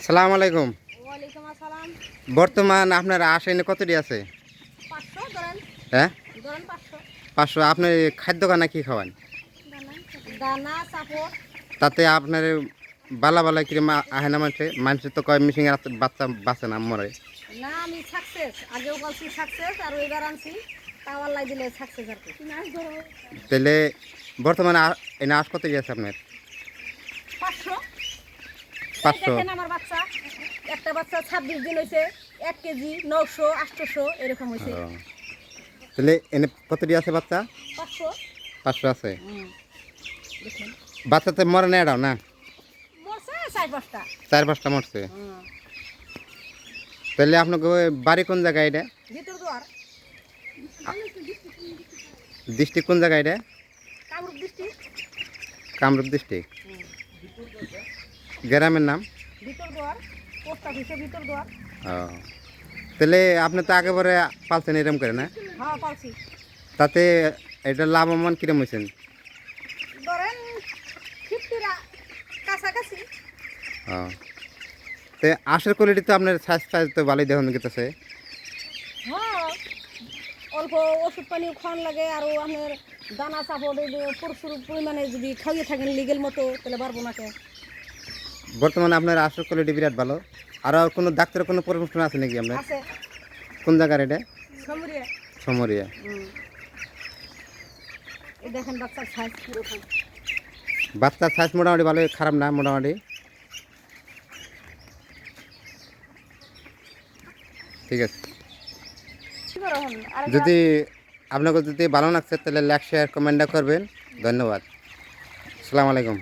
সালাম আলাইকুম। ওয়ালাইকুম আসসালাম। বর্তমান আপনার আশাইনে কতটি আছে? 500 ধরেন, হ্যাঁ, 500 500। আপনি খাদ্য খানা কি খাওয়ান? দানা সাপোর্ট। তাতে আপনার বালা বালা কিরম আহে না মানুষে? মানুষের তো কয় মিশিং বাচ্চা বাঁচে না মরে। না আমি সাকসেস, আগেও বলছি সাকসেস আর এবার আনছি টাওয়ার লাই দিলে সাকসেস আর কি। তাহলে বর্তমানে এনে আশ কত আছে আপনার? 500। 500। দেখেন আমার বাচ্চা, একটা বাচ্চা 26 দিন হয়েছে, 1 কেজি 900 800 এরকম হয়েছে। তাহলে এনে কতটি আছে বাচ্চা? 500। 500 আছে। দেখেন বাচ্চা তো মরে না এটাও না? মরছে 4-5টা। 4-5টা মরছে। তাহলে আপনাকে বাড়ি কোন জায়গায় এটা? ভিতর দুয়ার, ডিস্ট্রিক্ট কোন জায়গায় এটা? কামরূপ ডিস্ট্রিক্ট। কামরূপ ডিস্ট্রিক্ট। গ্রামের নাম? ভিতর দুয়ার, পোস্ট অফিসের ভিতর দুয়ার। ও, তাহলে আপনি তো একেবারে পালছেন এরম করে না? হ্যাঁ পালছি। তাতে এটা লাভবান কিরম হয়েছেন? ধরেন 50 কাছাকাছি। ও, তো আশের কোয়ালিটি তো আপনার সাইজ তো ভালোই দেখুন গেতেছে। হ্যাঁ, অল্প ওষুধ পানি খাওয়ান লাগে আর আপনার দানা চাপড় প্রচুর পরিমাণে যদি খাইয়ে থাকেন লিগেল মতো তাহলে পারবো না কে। বর্তমানে আপনার আশের কোয়ালিটি বিরাট ভালো। আর কোনো ডাক্তারের কোনো পরামর্শ আছে নাকি আপনার? আছে কোন জায়গার এটা? সমরিয়া। সমরিয়া। এই দেখেন বাচ্চার সাইজ কিরকম। বাচ্চার সাইজ মোটামুটি ভালো, খারাপ না মোটামুটি। ঠিক আছে। যদি আপনাকে যদি ভালো লাগছে তাহলে লাইক শেয়ার কমেন্টটা করবেন। ধন্যবাদ। আসসালামু আলাইকুম।